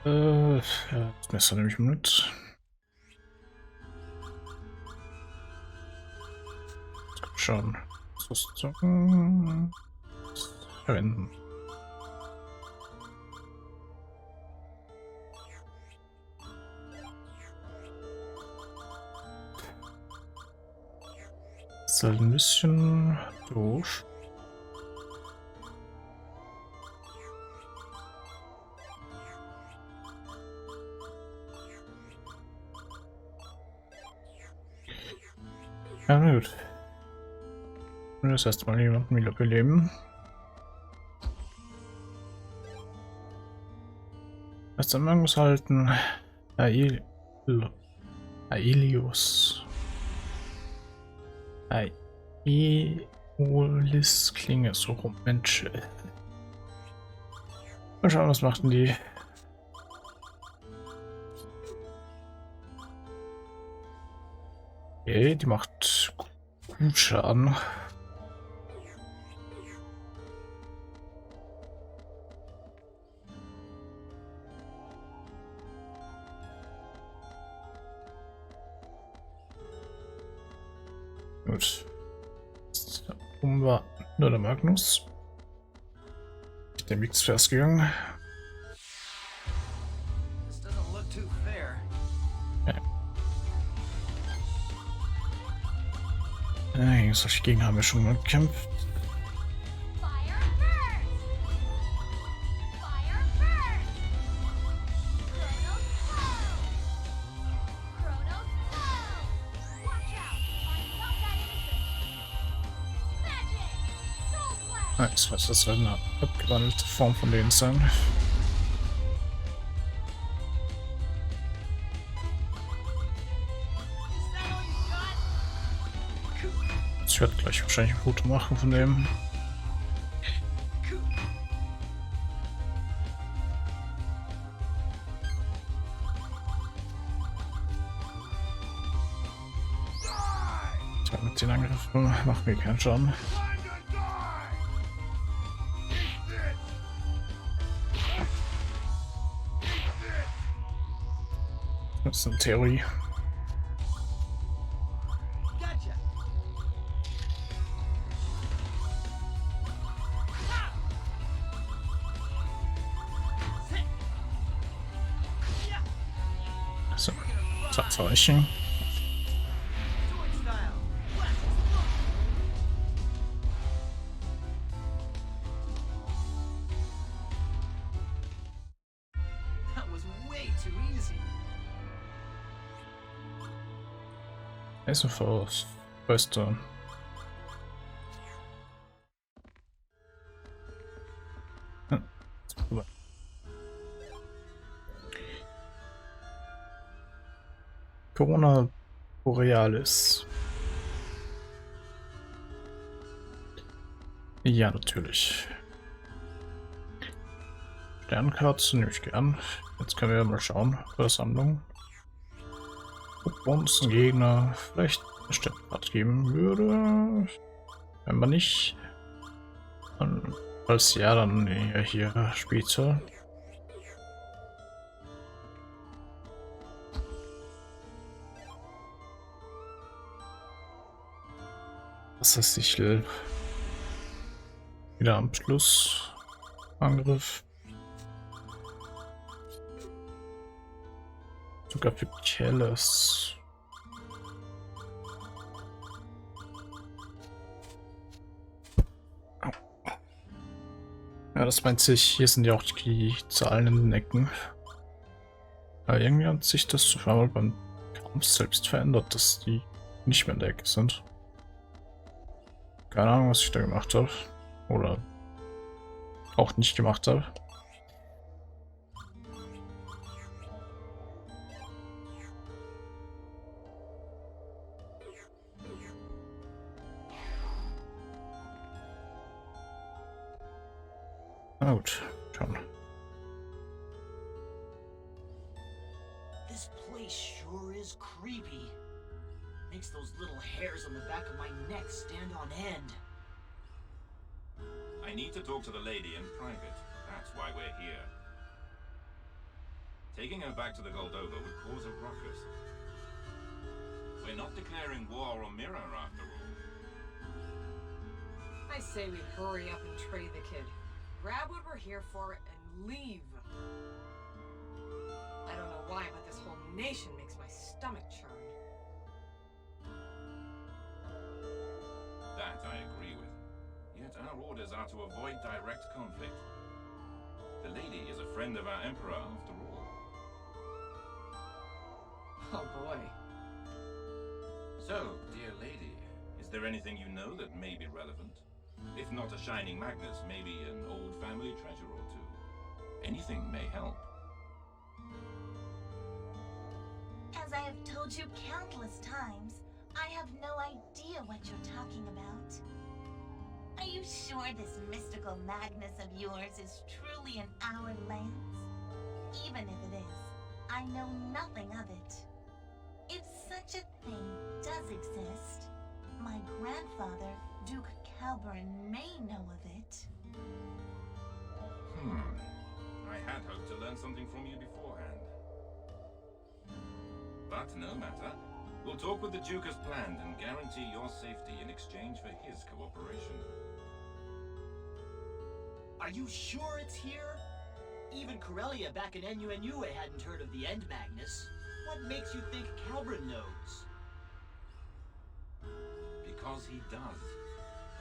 Ja, das Messer nehme ich mit. Schon. Rüstung verwenden. Ist halt ein bisschen doof. Ja, na gut. Das erstmal jemanden wieder beleben. Erst am Magnus halten. Aelius. Aeolis Klinge so rum. Mensch. Mal schauen, was machten die. Okay, die macht gut Schaden. Gut. Oben war nur der Magnus. Der Mix festgegangen. Ja, solche Gegner haben wir schon mal gekämpft. Nice, was das soll eine abgewandelte Form von denen sein. Ich werde gleich wahrscheinlich ein Foto machen von dem. Ja, mit den Angriffen machen wir keinen Schaden. Das ist eine Theorie. So, Zeichen. Voraus. Beste. Corona Borealis. Ja, natürlich. Sternkarte nehme ich gern. Jetzt können wir mal schauen bei der Sammlung. Ob uns ein Gegner vielleicht eine Sternkarte geben würde. Wenn man nicht. Und falls ja, dann eher hier später. Das ist Sichel. Wieder am Schluss. Angriff. Sogar für Kelles. Ja, das meint sich. Hier sind ja auch die Zahlen in den Ecken. Aber irgendwie hat sich das zweimal beim Kampf selbst verändert, dass die nicht mehr in der Ecke sind. Keine Ahnung, was ich da gemacht habe. Oder auch nicht gemacht habe. Na gut, schauen. This place sure is creepy. Makes those little hairs on the back of my neck stand on end. I need to talk to the lady in private. That's why we're here. Taking her back to the Goldova would cause a ruckus. We're not declaring war on Mirror after all. I say we hurry up and trade the kid. Grab what we're here for and leave. I don't know why, but this whole nation makes my stomach churn. That I agree with. Yet our orders are to avoid direct conflict. The lady is a friend of our Emperor after all. Oh boy. So, dear lady, is there anything you know that may be relevant? If not a shining Magnus, maybe an old family treasure or two. Anything may help. As I have told you countless times, I have no idea what you're talking about. Are you sure this mystical Magnus of yours is truly in our lands? Even if it is, I know nothing of it. If such a thing does exist, my grandfather, Duke Calberin, may know of it. I had hoped to learn something from you beforehand. But no matter. We'll talk with the Duke as planned and guarantee your safety in exchange for his cooperation. Are you sure it's here? Even Corellia back in NUNUA hadn't heard of the End Magnus. What makes you think Calbrin knows? Because he does.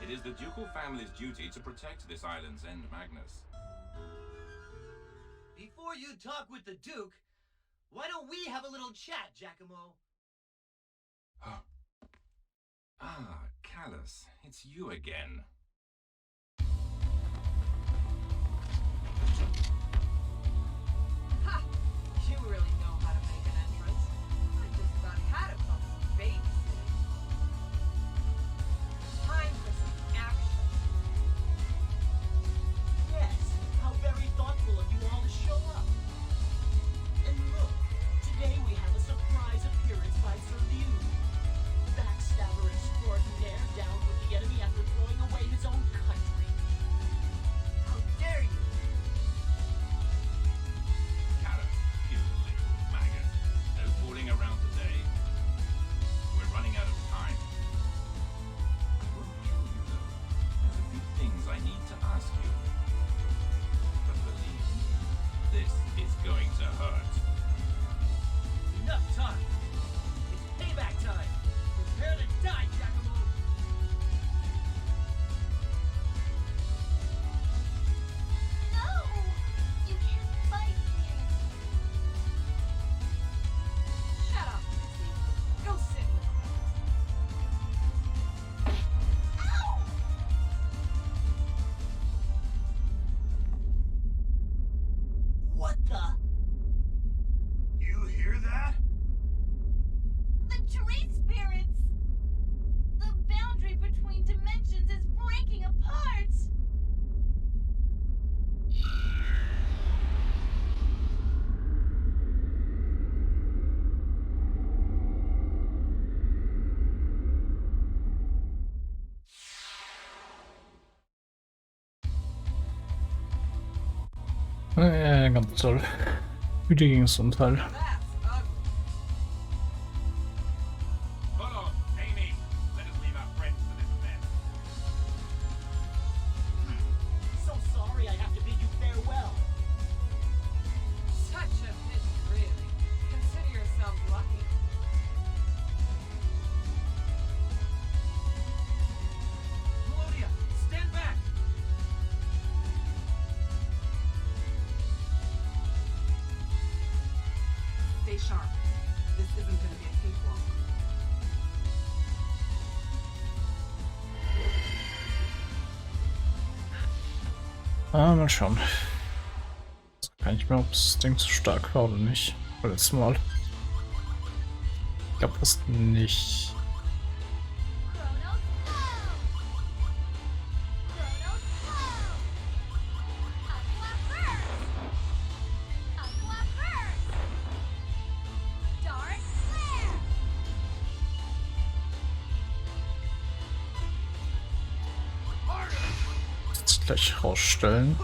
It is the ducal family's duty to protect this island's End Magnus. Before you talk with the Duke, why don't we have a little chat, Giacomo? Ah, Callus, it's you again. Ha! You really know how to make an entrance. I just about had a couple of babysitting. Time for some action. Yes, how very thoughtful of you all to show up. And look, today we have a surprise appearance by Sir Liu. Backstabber extraordinaire down with the enemy after throwing away his own country. How dare you! Callus, you little maggot. No fooling around today. We're running out of time. I won't kill you, though. There's a few things I need to ask you. But believe me, this is going to hurt. Enough time! It's payback time! Prepare to die, Giacomo! No! You can't fight here! Shut up, Missy. Go sit with us. Ow! What the? You hear that? The tree spirits! The boundary between dimensions is breaking apart! Ja, ganz toll. Wie ging es zum Teil? That's ugly. Hold on, Amy. Let us leave our friends to this mess. So sorry I have to bid you farewell. Such a pity, really. Consider yourselves lucky. Melodia, stand back! Stay sharp. This isn't going to be a cakewalk. Mal schauen. Kann ich mehr, ob das Ding zu stark war oder nicht. Letztes Mal. Ich glaube das nicht. Chronos flow! Chronos flow! Aqua burst! Aqua burst! Dark flare! Jetzt gleich rausstellen.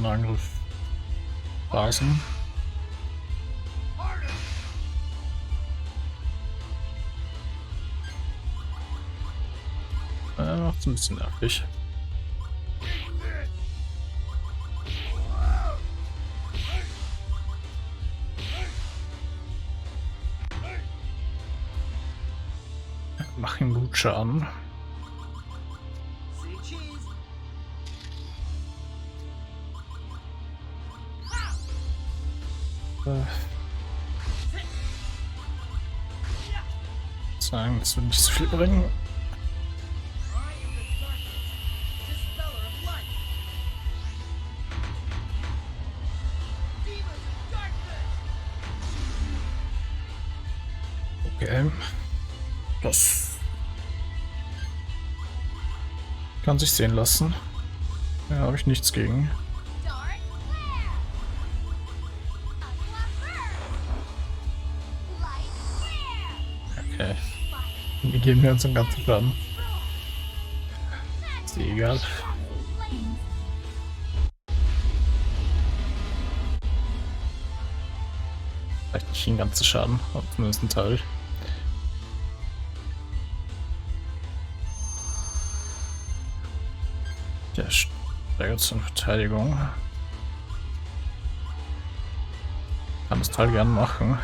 Angriff rasen. Macht's ein bisschen nervig. Mach ihm gut Schaden. Say cheese. Sagen, das wird nicht so viel bringen. I am the darkness, dispeller of light. Demons of darkness. Okay. Das kann sich sehen lassen. Da habe ich nichts gegen. Dark flare. Aqua burst. Light flare. Okay. Wir geben mir uns den ganzen Schaden. Ist eh egal. Flames. Vielleicht nicht den ganzen Schaden, aber zumindest ein Teil. Der steigert seine Verteidigung. Kann das Teil gerne machen.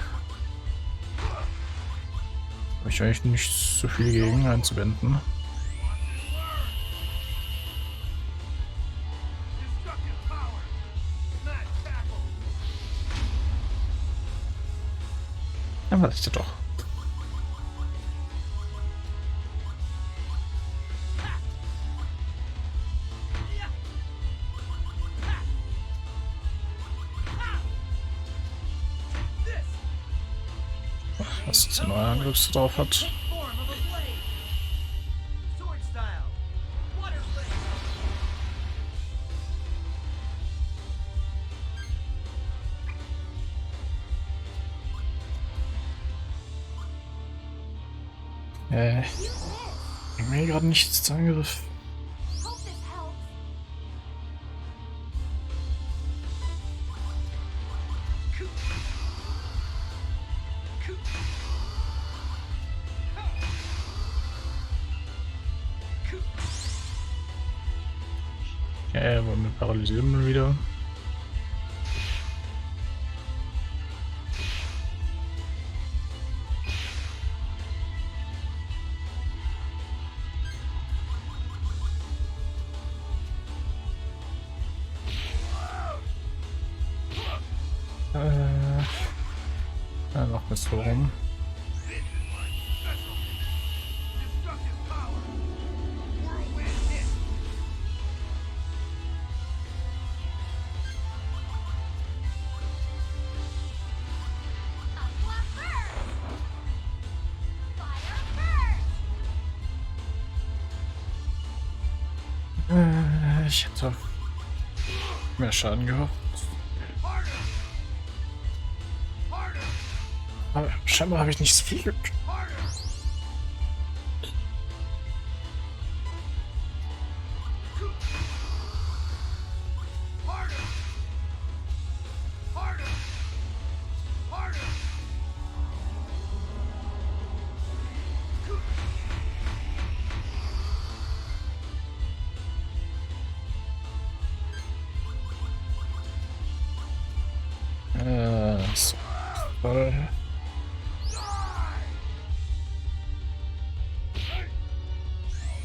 Habe ich eigentlich nicht so viel gegen einzuwenden. Destructive power. Smash tackle. Ja, was ist ja doch. Was ist der neue Angriff drauf hat. Form of a blade. Sword style. Water blade. Mir gerade nichts zu Angriff. Hope this helps. Wollen wir paralysieren mal wieder. Noch bis so rum. Destructive power. Whirlwind hit. Aqua burst. Fire burst. Ich hätte mehr Schaden gehofft. Harder. Harder. Aber scheinbar habe ich nicht so viel Glück. Harder. Harder. Harder. Harder. So. Voll. I'll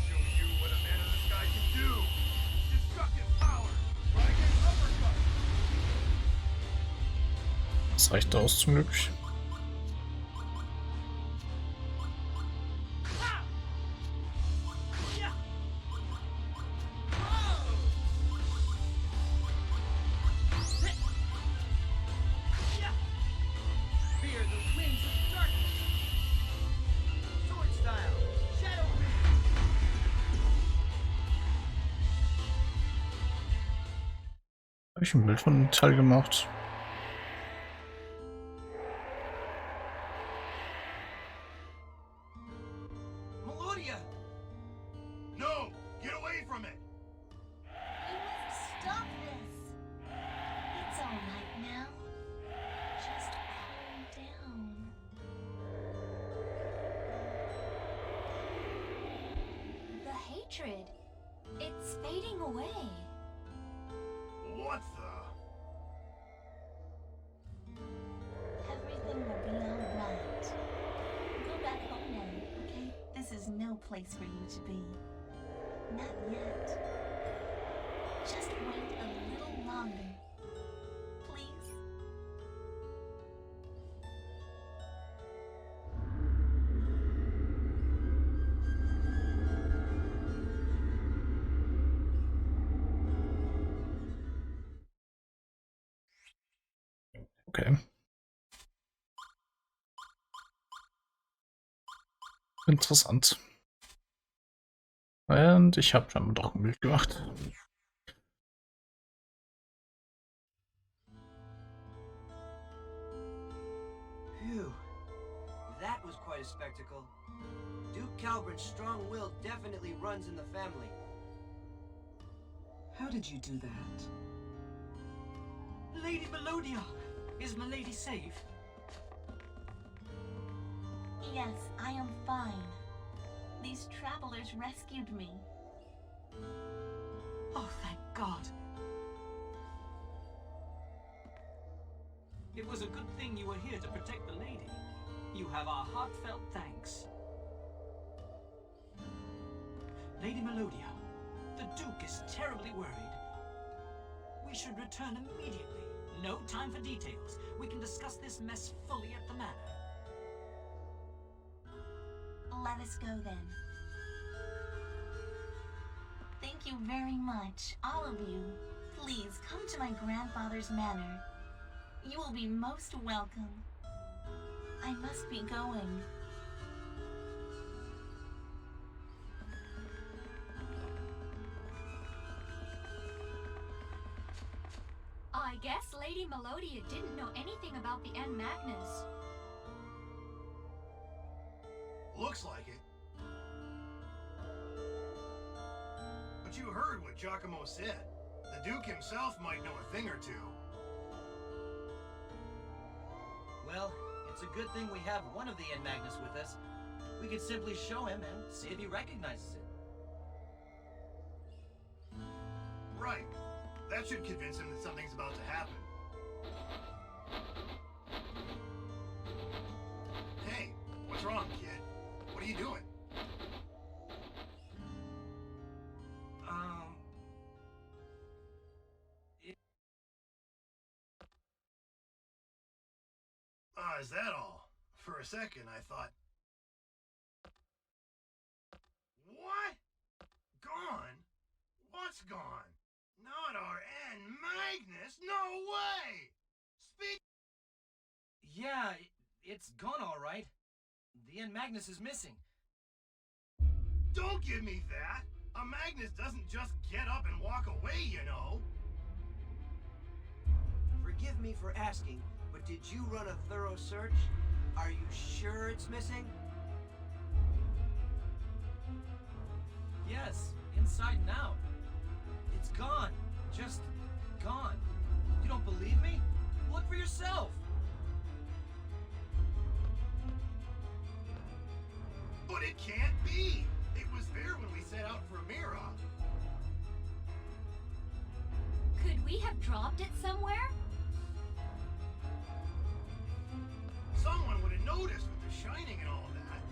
show you what a man in the sky can do. Destructive power. Rising uppercut. Das reicht aus zum Glück. Fear the wings of darkness. Sword style. Shadow wing. Habe ich ein Bild von dem Teil gemacht? Melodia. No, get away from it. You must stop this. hatred. It's fading away. What the? Everything will be alright. Go back home now, okay? This is no place for you to be. Not yet. Just wait a little longer. Please? Okay. Interessant. Und ich habe dann doch ein Bild gemacht. Phew. That was quite a spectacle. Duke Calburn's strong will definitely runs in the family. How did you do that? Lady Melodia! Is my lady safe? Yes, I am fine. These travelers rescued me. Oh, thank God. It was a good thing you were here to protect the lady. You have our heartfelt thanks. Lady Melodia, the Duke is terribly worried. We should return immediately. No time for details. We can discuss this mess fully at the manor. Let us go then. Thank you very much, all of you. Please come to my grandfather's manor. You will be most welcome. I must be going. I guess Lady Melodia didn't know anything about the N Magnus. Looks like it. But you heard what Giacomo said. The Duke himself might know a thing or two. Well, it's a good thing we have one of the N Magnus with us. We could simply show him and see if he recognizes it. Right. That should convince him that something's about to happen. Hey, what's wrong, kid? What are you doing? Is that all? For a second, I thought... What? Gone? What's gone? Not our N Magnus? No way! Speak... Yeah, it's gone all right. The N Magnus is missing. Don't give me that! A Magnus doesn't just get up and walk away, you know! Forgive me for asking, but did you run a thorough search? Are you sure it's missing? Yes, inside and out. It's gone. Just gone. You don't believe me? Look for yourself. But it can't be! It was there when we set out for Mira. Could we have dropped it somewhere? Someone would have noticed with the shining and all that.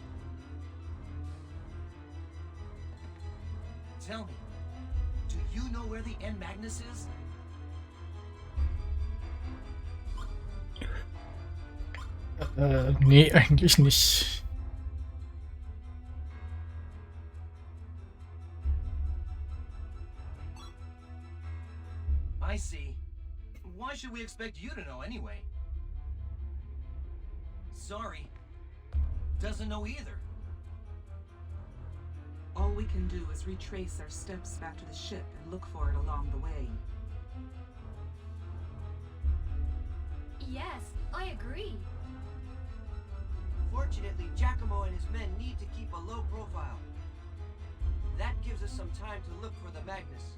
Tell me, do you know where the N Magnus is? Nee, eigentlich nicht. I see. Why should we expect you to know anyway? Sorry. Doesn't know either. All we can do is retrace our steps back to the ship and look for it along the way. Yes, I agree. Fortunately, Giacomo and his men need to keep a low profile. That gives us some time to look for the Magnus.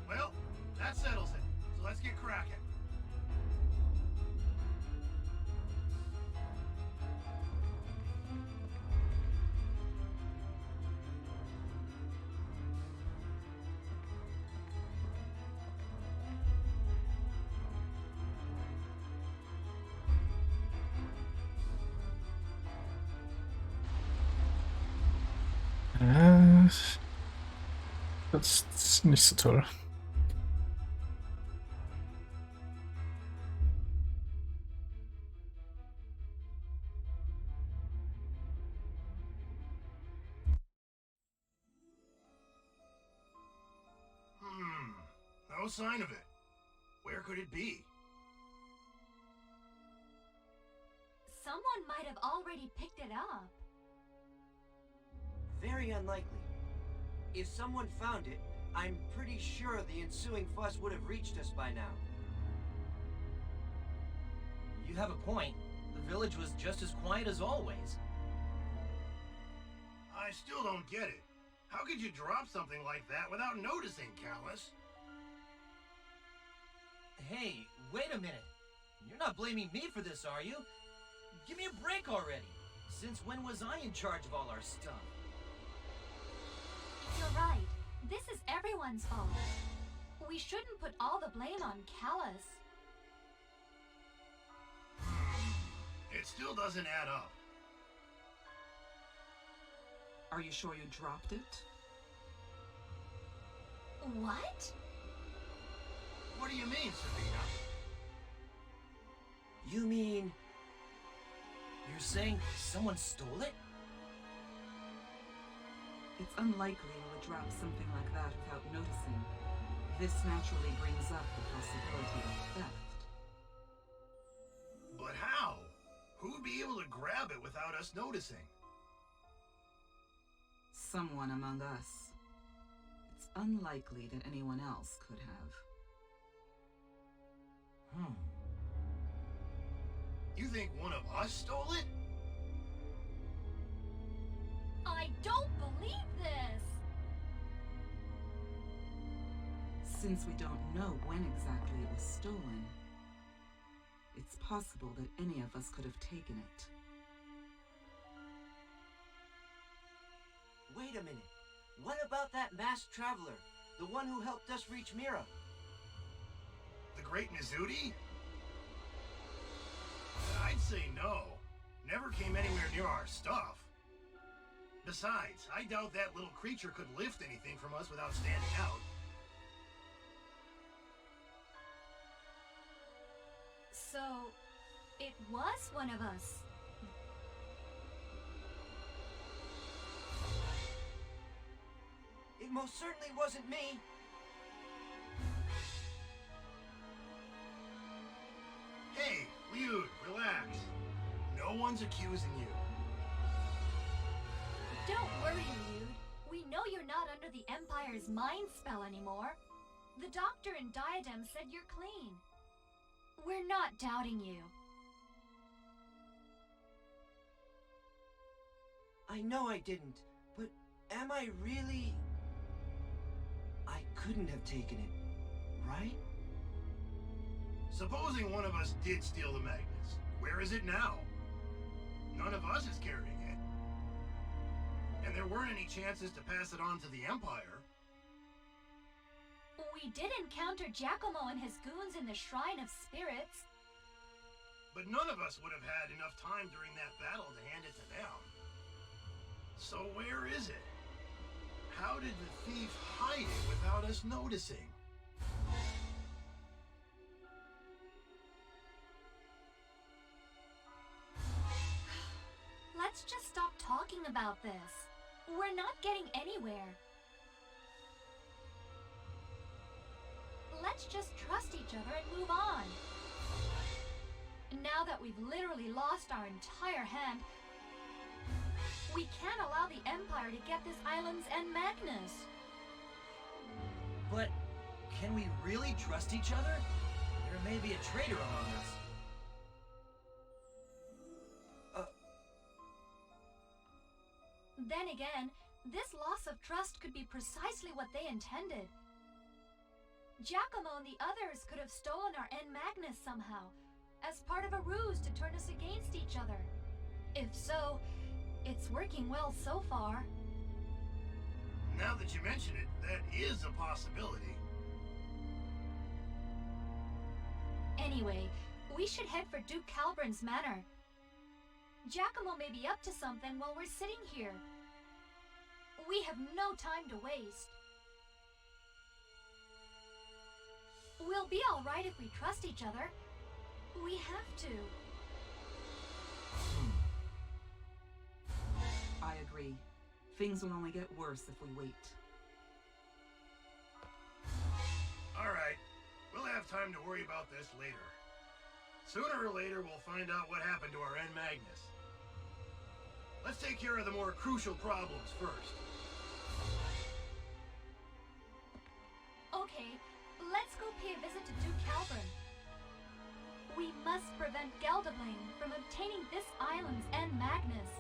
Well, that settles it. So let's get cracking. das ist nicht so toll. No sign of it. Where could it be? Someone might have already picked it up. Very unlikely. If someone found it, I'm pretty sure the ensuing fuss would have reached us by now. You have a point. The village was just as quiet as always. I still don't get it. How could you drop something like that without noticing, Callus? Hey, wait a minute. You're not blaming me for this, are you? Give me a break already. Since when was I in charge of all our stuff? You're right. This is everyone's fault. We shouldn't put all the blame on Callus. It still doesn't add up. Are you sure you dropped it? What? What do you mean, Sabina? You mean... You're saying someone stole it? It's unlikely you would drop something like that without noticing. This naturally brings up the possibility of theft. But how? Who would be able to grab it without us noticing? Someone among us. It's unlikely that anyone else could have. You think one of us stole it? I don't believe this! Since we don't know when exactly it was stolen, it's possible that any of us could have taken it. Wait a minute. What about that masked traveler? The one who helped us reach Mira? The Great Mizuti? I'd say no. Never came anywhere near our stuff. Besides, I doubt that little creature could lift anything from us without standing out. So, it was one of us. It most certainly wasn't me. Hey, Liud, relax. No one's accusing you. Don't worry, Lude. We know you're not under the Empire's mind spell anymore. The doctor and Diadem said you're clean. We're not doubting you. I know I didn't, but am I really... I couldn't have taken it, right? Supposing one of us did steal the magnets, where is it now? None of us is carrying it. And there weren't any chances to pass it on to the Empire. We did encounter Giacomo and his goons in the Shrine of Spirits. But none of us would have had enough time during that battle to hand it to them. So where is it? How did the thief hide it without us noticing? Let's just stop talking about this. We're not getting anywhere. Let's just trust each other and move on. Now that we've literally lost our entire hand, we can't allow the Empire to get this island's Magnus. But can we really trust each other? There may be a traitor among us. Then again, this loss of trust could be precisely what they intended. Giacomo and the others could have stolen our Magnus somehow, as part of a ruse to turn us against each other. If so, it's working well so far. Now that you mention it, that is a possibility. Anyway, we should head for Duke Calburn's manor. Giacomo may be up to something while we're sitting here. We have no time to waste. We'll be all right if we trust each other. We have to. I agree. Things will only get worse if we wait. Alright, we'll have time to worry about this later. Sooner or later, we'll find out what happened to our Magnus. Let's take care of the more crucial problems first. Okay, let's go pay a visit to Duke Calvin. We must prevent Geldabling from obtaining this island's Magnus.